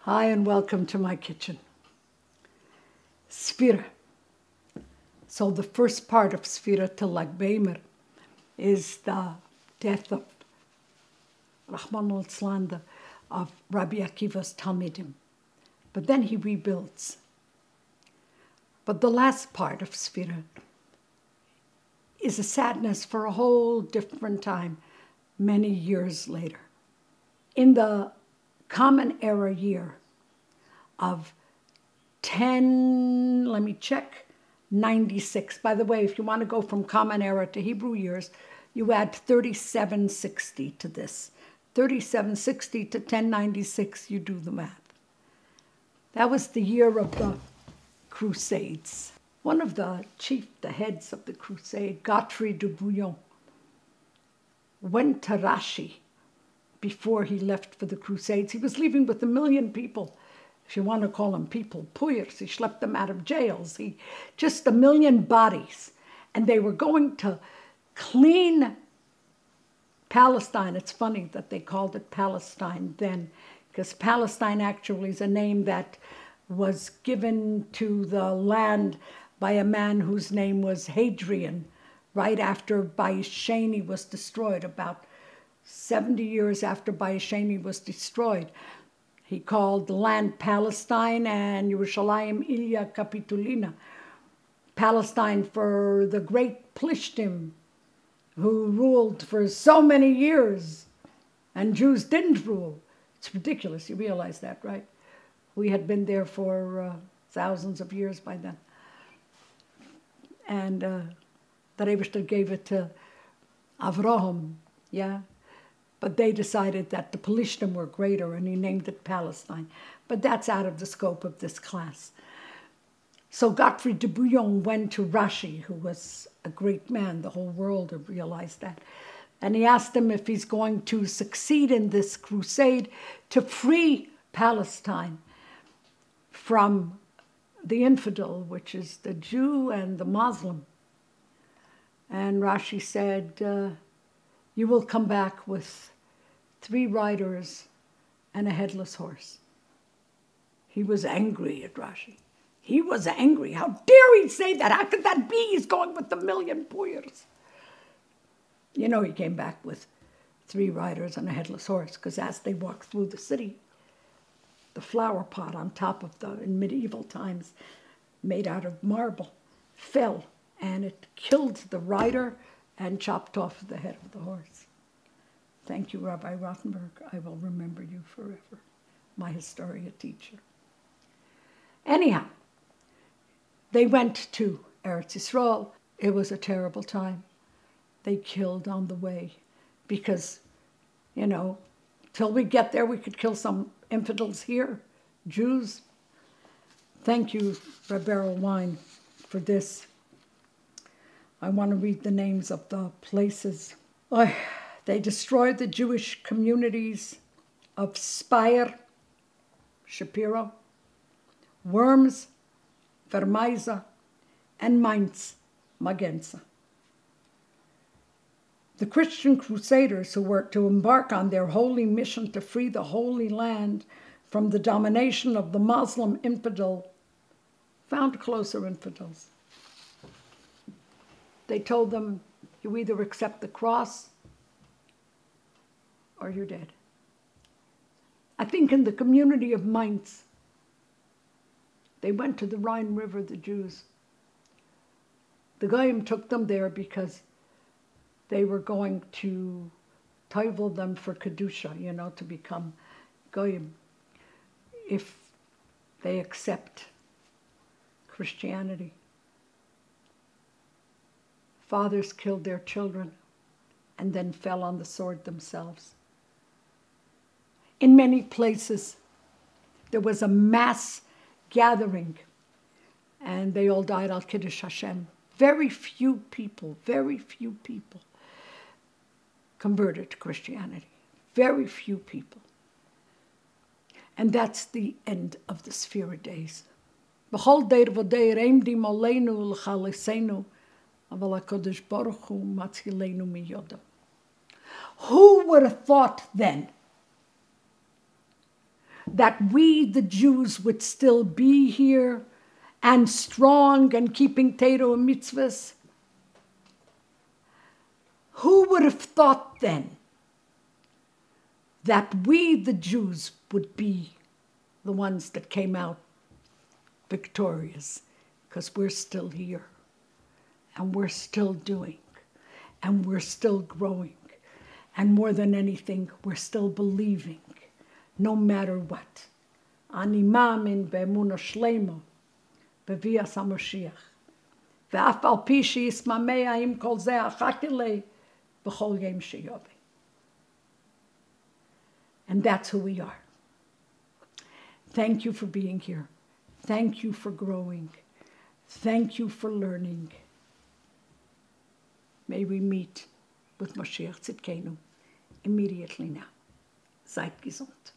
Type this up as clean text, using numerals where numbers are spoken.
Hi and welcome to my kitchen. Sfira. So the first part of Sfira to Lag Beimer is the death of Rahman al-Slanda of Rabbi Akiva's Talmidim. But then he rebuilds. But the last part of Sfira is a sadness for a whole different time, many years later. In the Common Era year of 96. By the way, if you want to go from Common Era to Hebrew years, you add 3760 to this. 3760 to 1096, you do the math. That was the year of the Crusades. One of the heads of the crusade, Godfrey de Bouillon, went to Rashi before he left for the Crusades. He was leaving with 1 million people, if you want to call them people, puyers. He schlepped them out of jails. Just 1 million bodies. And they were going to clean Palestine. It's funny that they called it Palestine then, because Palestine actually is a name that was given to the land by a man whose name was Hadrian, right after Bayis Sheni was destroyed, about 70 years after Bayis Sheni was destroyed. He called the land Palestine and Yerushalayim Ilya Capitolina. Palestine for the great Plishtim who ruled for so many years and Jews didn't rule. It's ridiculous, you realize that, right? We had been there for thousands of years by then. And the Rebbe gave it to Avraham, yeah? But they decided that the Pelishtim were greater, and he named it Palestine. But that's out of the scope of this class. So Godfrey de Bouillon went to Rashi, who was a great man. The whole world had realized that. And he asked him if he's going to succeed in this crusade to free Palestine from the infidel, which is the Jew and the Muslim. And Rashi said, you will come back with 3 riders and a headless horse. He was angry at Rashi. He was angry. How dare he say that? How could that be? He's going with 1 million puyers. You know, he came back with 3 riders and a headless horse, because as they walked through the city, the flower pot on top of in medieval times, made out of marble, fell, and it killed the rider and chopped off the head of the horse. Thank you, Rabbi Rothenberg. I will remember you forever, my Historia teacher. Anyhow, they went to Eretz Yisrael. It was a terrible time. They killed on the way because, you know, till we get there, we could kill some infidels here, Jews. Thank you, Beryl Wine, for this. I want to read the names of the places. They destroyed the Jewish communities of Speyer, Shapiro, Worms, Vermeisa, and Mainz, Magenza. The Christian crusaders who were to embark on their holy mission to free the Holy Land from the domination of the Muslim infidel found closer infidels. They told them, you either accept the cross or you're dead. I think in the community of Mainz, they went to the Rhine River, the Jews. The Goyim took them there because they were going to toivel them for Kedusha, you know, to become Goyim, if they accept Christianity. Fathers killed their children and then fell on the sword themselves. In many places, there was a mass gathering, and they all died al Kiddush Hashem. Very few people converted to Christianity. Very few people. And that's the end of the Sfira days. B'chol deir v'deir emdim aleinu l'chalisenu, aval HaKadosh Baruch Hu matzilenu miyodam. Who would have thought then that we, the Jews, would still be here and strong and keeping Torah and mitzvahs. Who would have thought then that we, the Jews, would be the ones that came out victorious? Because we're still here, and we're still doing, and we're still growing, and more than anything, we're still believing, no matter what. Ani ma'amin be'emunah shlema b'vias HaMashiach. Ve'af al pi she'yismamea im kol zeh achakilei b'chol yom she'yoveh. And that's who we are. Thank you for being here. Thank you for growing. Thank you for learning. May we meet with Mashiach Tzidkenu immediately now. Seid gesund.